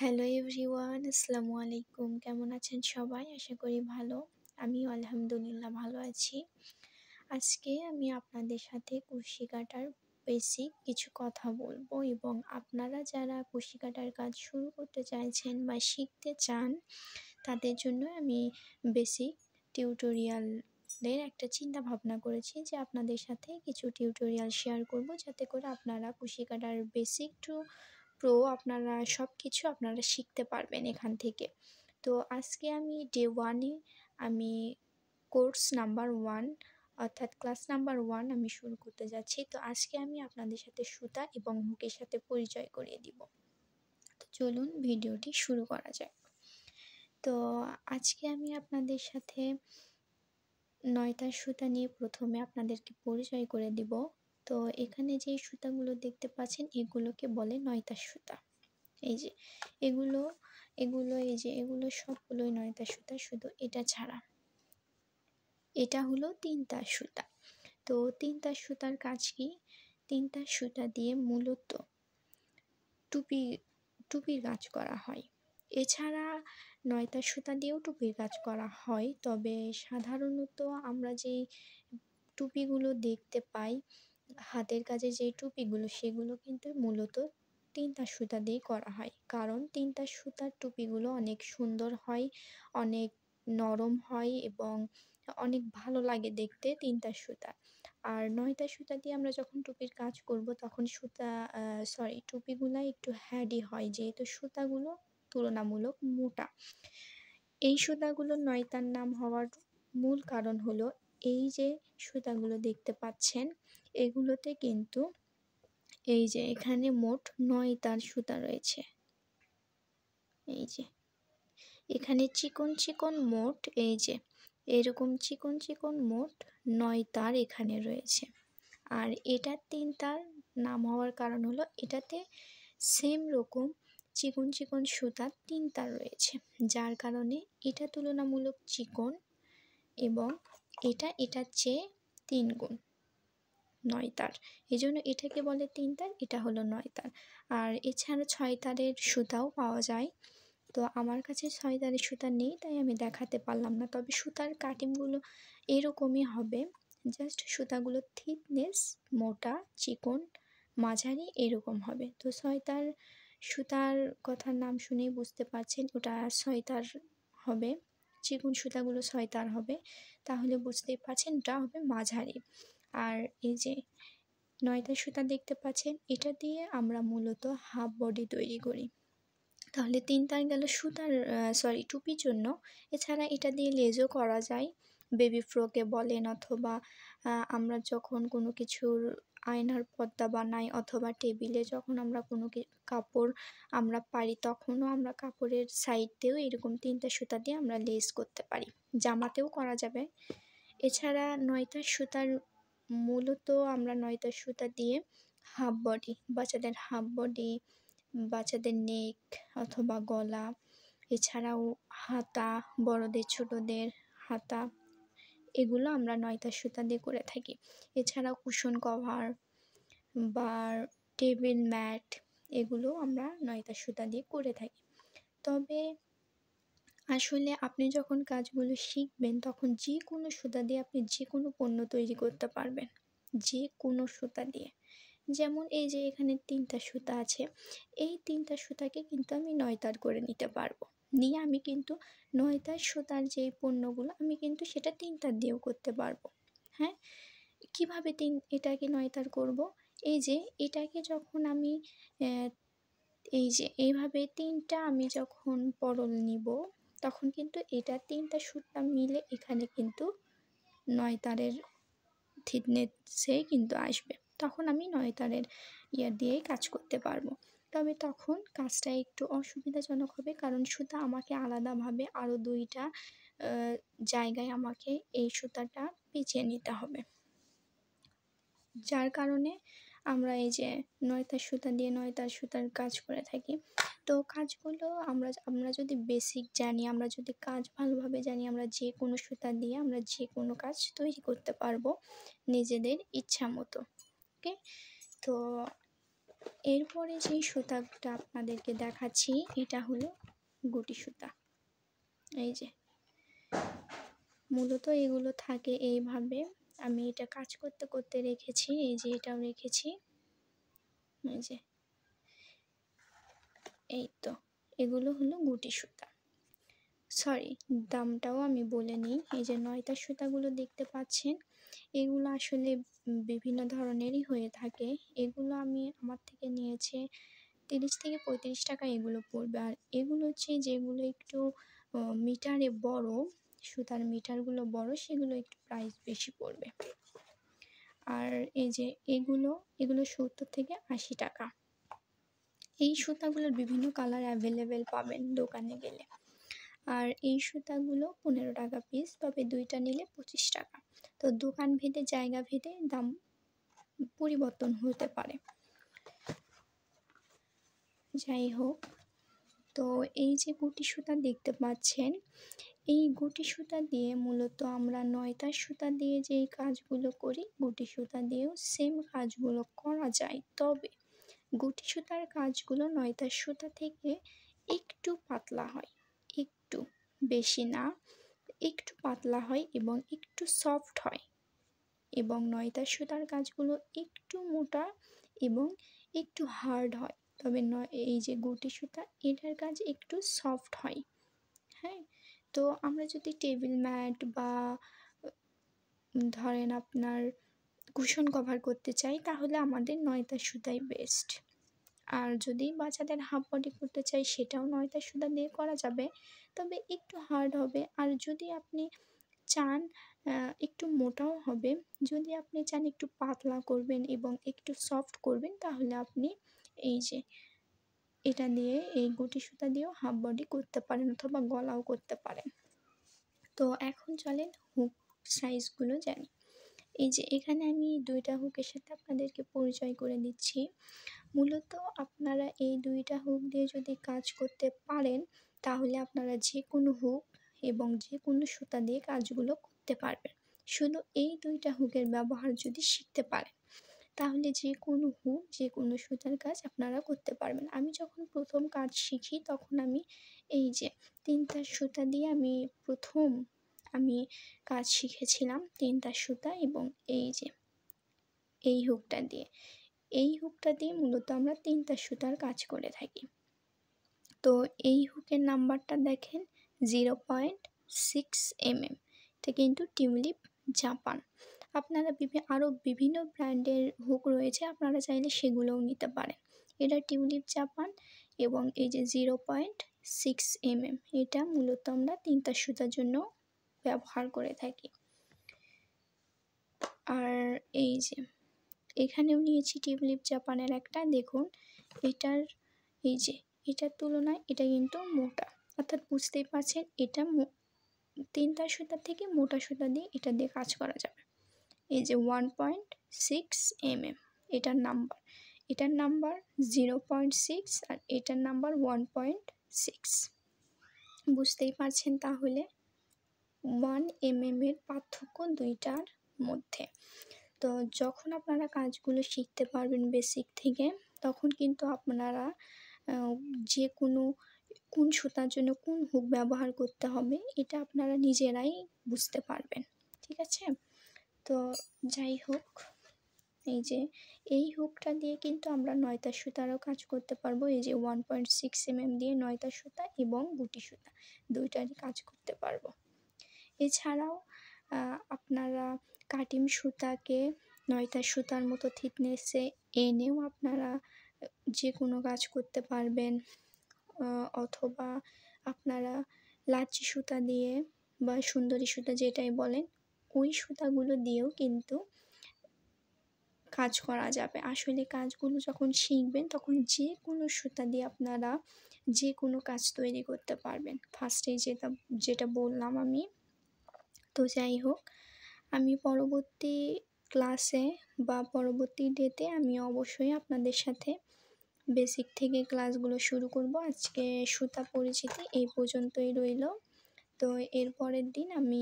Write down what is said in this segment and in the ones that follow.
Hello everyone, আসসালামু আলাইকুম। কেমন আছেন সবাই? আশা করি ভালো। আমিও আলহামদুলিল্লাহ ভালো আছি। আজকে আমি আপনাদের সাথে কুশি কাটার বেসিক কিছু কথা বলবো এবং আপনারা যারা কুশি কাটার কাজ শুরু করতে চাইছেন বা শিখতে চান তাদের জন্য আমি বেসিক টিউটোরিয়ালের একটা চিন্তা ভাবনা করেছি যে আপনাদের সাথে কিছু টিউটোরিয়াল শেয়ার করব, যাতে করে আপনারা কুশি কাটার বেসিক টু প্রো আপনারা সব কিছু আপনারা শিখতে পারবেন এখান থেকে। তো আজকে আমি ডে 1-এ আমি কোর্স নাম্বার 1 অর্থাৎ ক্লাস নাম্বার 1 আমি শুরু করতে যাচ্ছি। তো আজকে আমি আপনাদের সাথে সুতা এবং হুকের সাথে পরিচয় করিয়ে দিব। তো চলুন ভিডিওটি শুরু করা যাক। তো আজকে আমি আপনাদের সাথে 9টা সুতা নিয়ে প্রথমে আপনাদেরকে পরিচয় করে দিব। তো এখানে যে সুতাগুলো দেখতে পাচ্ছেন এগুলোকে বলে 9টা সুতা। এই যে এগুলো এগুলো সবগুলোই 9টা সুতা, শুধু এটা ছাড়া। এটা হলো 3টা সুতা। তো 3টা সুতার কাজ কি? 3টা সুতা দিয়ে মূলত টুপির কাজ করা হয়। এছাড়া 9টা সুতা দিয়েও টুপির কাজ করা হয়, তবে সাধারণত আমরা যেই টুপিগুলো দেখতে পাই, হাতের কাজে যেই টুপিগুলো, সেগুলো কিন্তু মূলত 3টা সুতা দিয়ে করা হয়। কারণ 3টা সুতার টুপিগুলো অনেক সুন্দর হয়, অনেক নরম হয় এবং অনেক ভালো লাগে দেখতে 3টা সুতা। আর 9টা সুতা দিয়ে আমরা যখন টুপির কাজ করব তখন টুপিগুলা একটু হ্যাডি হয়, যেহেতু সুতাগুলো তুলনামূলক মোটা। এই সুতাগুলো 9টার নাম হওয়ার মূল কারণ হলো এই যে সুতাগুলো দেখতে পাচ্ছেন, এগুলোতে কিন্তু এই যে এখানে মোট 9টার সুতা রয়েছে। এই যে এখানে চিকন চিকন মোট এই যে এরকম চিকন চিকন মোট 9টার এখানে রয়েছে। আর এটা 3টার নাম হওয়ার কারণ হলো এটাতে সেম রকম চিকন চিকন সুতা 3টার রয়েছে, যার কারণে এটা তুলনামূলক চিকন এবং এটার চেয়ে 3 গুণ 9টার। এই জন্য এটাকে বলে 3টার, এটা হলো 9টার। আর এছাড়া 6টারের সুতাও পাওয়া যায়। তো আমার কাছে 6টারের সুতা নেই, তাই আমি দেখাতে পারলাম না। তবে সুতার কাটিংগুলো এরকমই হবে, জাস্ট সুতাগুলো থিকনেস মোটা, চিকন, মাঝারি এরকম হবে। তো 6টার সুতার কথার নাম শুনেই বুঝতে পারছেন ওটা 6টার হবে। চিকন সুতাগুলো 6টার হবে, তাহলে বুঝতেই পারছেন ওটা হবে মাঝারি। আর এই যে 9টা সুতা দেখতে পাচ্ছেন, এটা দিয়ে আমরা মূলত হাফ বডি তৈরি করি। তাহলে 3টার গেল সুতার টুপির জন্য। এছাড়া এটা দিয়ে লেজও করা যায়, বেবি ফ্রকে বলেন, অথবা আমরা যখন কোনো কিছুর আয়নার পর্দা বানাই অথবা টেবিলে যখন আমরা কোনো কাপড় আমরা পারি, তখনও আমরা কাপড়ের সাইড দিয়েও এরকম 3টা সুতা দিয়ে আমরা লেস করতে পারি, জামাতেও করা যাবে। এছাড়া 9টা সুতার মূলত আমরা 9টা সুতা দিয়ে হাফ বডি, বাচ্চাদের হাফ বডি, বাচ্চাদের নেক অথবা গলা, এছাড়াও হাতা, বড়দের ছোটদের হাতা, এগুলো আমরা 9টা সুতা দিয়ে করে থাকি। এছাড়াও কুশন কভার বা টেবিল ম্যাট, এগুলো আমরা 9টা সুতা দিয়ে করে থাকি। তবে আসলে আপনি যখন কাজগুলো শিখবেন তখন যে কোনো সুতা দিয়ে আপনি যে কোনো পণ্য তৈরি করতে পারবেন, যে কোনো সুতা দিয়ে। যেমন এই যে এখানে 3টা সুতা আছে, এই 3টা সুতাকে কিন্তু আমি 9তার করে নিতে পারবো। নিয়ে আমি কিন্তু 9টার সুতার যে পণ্যগুলো আমি কিন্তু সেটা 3টার দিয়েও করতে পারবো। হ্যাঁ, কীভাবে এটাকে 9তার করব? এই যে এটাকে যখন আমি এই যে এইভাবে 3টা আমি যখন পরল নিব, তখন কিন্তু এটা 3টা সুতা মিলে এখানে কিন্তু 9তারের থিকনেসেই কিন্তু আসবে। তখন আমি 9তারের দিয়েই কাজ করতে পারবো। তবে তখন কাজটা একটু অসুবিধাজনক হবে, কারণ সুতা আমাকে আলাদাভাবে আরও 2টা জায়গায় আমাকে এই সুতাটা পেঁচিয়ে নিতে হবে। যার কারণে আমরা এই যে 9টার সুতা দিয়ে 9টার সুতার কাজ করে থাকি। তো কাজগুলো আমরা যদি বেসিক জানি, আমরা যদি কাজ ভালোভাবে জানি, আমরা যে কোনো সুতা দিয়ে আমরা যে কোনো কাজ তৈরি করতে পারবো নিজেদের ইচ্ছা মতো। ওকে, তো এরপরে যেই সুতাটা আপনাদেরকে দেখাচ্ছি এটা হলো গুটি সুতা। এই যে মূলত এগুলো থাকে এইভাবে। আমি এটা কাজ করতে করতে রেখেছি, এই যে এটাও রেখেছি, এই যে এই তো এগুলো হলো গুটি সুতা। সরি, দামটাও আমি বলে নিই। এই যে নয়তা সুতাগুলো দেখতে পাচ্ছেন, এগুলো আসলে বিভিন্ন ধরনেরই হয়ে থাকে। এগুলো আমি আমার থেকে নিয়েছে 30 থেকে 35 টাকা এগুলো পড়বে। আর এগুলো হচ্ছে যেগুলো একটু মিটারে বড়, সুতার মিটারগুলো বড়, সেগুলো একটু প্রাইস বেশি পড়বে। আর এই যে এগুলো 70 থেকে 80 টাকা। এই সুতাগুলোর বিভিন্ন কালার অ্যাভেলেবেল পাবেন দোকানে গেলে। আর এই সুতাগুলো 15 টাকা পিস, তবে দুইটা নিলে 25 টাকা। তো দোকান ভেদে জায়গা ভেদে দাম পরিবর্তন হতে পারে। যাই হোক, তো এই যে গুটি সুতা দেখতে পাচ্ছেন, এই গুটি সুতা দিয়ে মূলত আমরা নয়তার সুতা দিয়ে যেই কাজগুলো করি, গুটি সুতা দিয়েও সেম কাজগুলো করা যায়। তবে গুটি সুতার কাজগুলো নয়তার সুতা থেকে একটু পাতলা হয়, একটু, বেশি না, একটু পাতলা হয় এবং একটু সফট হয়। এবং নয়তার সুতার কাজগুলো একটু মোটা এবং একটু হার্ড হয়। তবে এই যে গুটি সুতা, এটার কাজ একটু সফট হয়। হ্যাঁ, তো আমরা যদি টেবিল ম্যাট বা ধরেন আপনার কুশন কভার করতে চাই, তাহলে আমাদের নয়তার সুতাই বেস্ট। আর যদি বাচ্চাদের হাফ বডি করতে চাই, সেটাও নয়তার সুতা দিয়ে করা যাবে, তবে একটু হার্ড হবে। আর যদি আপনি চান একটু মোটাও হবে, যদি আপনি চান একটু পাতলা করবেন এবং একটু সফট করবেন, তাহলে আপনি এই যে এটা দিয়ে, এই গুটি সুতা দিয়েও হাফ বডি করতে পারেন অথবা গলাও করতে পারেন। তো এখন চলেন হুক সাইজগুলো জানি। এই যে এখানে আমি দুইটা হুকের সাথে আপনাদেরকে পরিচয় করে দিচ্ছি। মূলত আপনারা এই দুইটা হুক দিয়ে যদি কাজ করতে পারেন, তাহলে আপনারা যে কোনো হুক এবং যে কোনো সুতা দিয়ে কাজগুলো করতে পারবেন। শুধু এই দুইটা হুকের ব্যবহার যদি শিখতে পারেন, তাহলে যে কোনো হুক, যে কোনো সুতার কাজ আপনারা করতে পারবেন। আমি যখন প্রথম কাজ শিখি, তখন আমি এই যে 3 সুতা দিয়ে আমি কাজ শিখেছিলাম, 3 সুতা এবং এই যে এই হুকটা দিয়ে। এই হুকটা দিয়ে মূলত আমরা 3 সুতার কাজ করে থাকি। তো এই হুকের নাম্বারটা দেখেন 0.6 mm। এটা কিন্তু টিউলিপ জাপান। আপনারা আরও বিভিন্ন ব্র্যান্ডের হুক রয়েছে, আপনারা চাইলে সেগুলোও নিতে পারেন। এটা টিউলিপ জাপান এবং এই যে 0.6 mm, এটা মূলত আমরা 3 সুতার জন্য ব্যবহার করে থাকি। আর এই যে এখানেও নিয়েছি টিউলিপ জাপানের একটা, দেখুন এটার এই যে এটার তুলনায় এটা কিন্তু মোটা, অর্থাৎ বুঝতেই পারছেন এটা 3 সুতা থেকে মোটা সুতা দিয়ে এটা দিয়ে কাজ করা যাবে। এই যে 1.6 mm এটার নাম্বার 0.6 আর এটার নাম্বার 1.6। বুঝতেই পারছেন তাহলে 1 mm এর পার্থক্য দুইটার মধ্যে। তো যখন আপনারা কাজগুলো শিখতে পারবেন বেসিক থেকে, তখন কিন্তু আপনারা যে কোনো কোন সুতার জন্য কোন হুক ব্যবহার করতে হবে, এটা আপনারা নিজেরাই বুঝতে পারবেন। ঠিক আছে? তো যাই হোক, এই যে এই হুকটা দিয়ে কিন্তু আমরা নয়তা সুতারও কাজ করতে পারবো। এই যে 1.6 mm দিয়ে নয়তা সুতা এবং গুটি সুতা দুইটারই কাজ করতে পারবো। এছাড়াও আপনারা কাটিম সুতাকে নয়তা সুতার মতো থিকনেসে এনেও আপনারা যে কোনো কাজ করতে পারবেন, অথবা আপনারা লাচ্ছি সুতা দিয়ে বা সুন্দরী সুতা যেটাই বলেন, ওই সুতাগুলো দিয়েও কিন্তু কাজ করা যাবে। আসলে কাজগুলো যখন শিখবেন, তখন যে কোনো সুতা দিয়ে আপনারা যে কোনো কাজ তৈরি করতে পারবেন। ফার্স্টে যেটা বললাম আমি। তো যাই হোক, আমি পরবর্তী ক্লাসে বা পরবর্তী ডেতে আমি অবশ্যই আপনাদের সাথে বেসিক থেকে ক্লাসগুলো শুরু করব। আজকে সুতা পরিচিতি এই পর্যন্তই রইল। তো এর পরের দিন আমি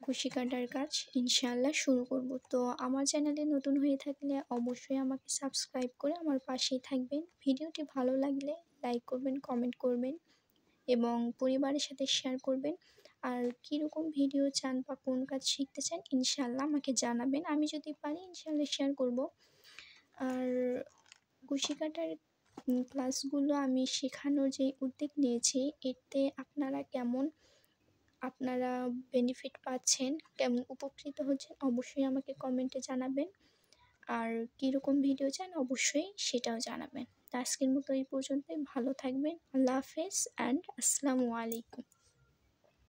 কুশি কাটার কাজ ইনশাআল্লাহ শুরু করব। তো আমার চ্যানেলে নতুন হয়ে থাকলে অবশ্যই আমাকে সাবস্ক্রাইব করে আমার পাশেই থাকবেন। ভিডিওটি ভালো লাগলে লাইক করবেন, কমেন্ট করবেন এবং পরিবারের সাথে শেয়ার করবেন। আর কীরকম ভিডিও চান বা কোন কাজ শিখতে চান ইনশাআল্লাহ আমাকে জানাবেন। আমি যদি পারি ইনশাআল্লাহ শেয়ার করব। আর কুশি কাটার ক্লাসগুলো আমি শেখানোর যে উদ্যোগ নিয়েছি, এতে আপনারা বেনিফিট পাচ্ছেন, কেমন উপকৃত হচ্ছেন অবশ্যই আমাকে কমেন্টে জানাবেন। আর কীরকম ভিডিও চান অবশ্যই সেটাও জানাবেন। তো আজকের মতো এই পর্যন্তই। ভালো থাকবেন। আল্লাহ হাফেজ অ্যান্ড আসসালামু আলাইকুম।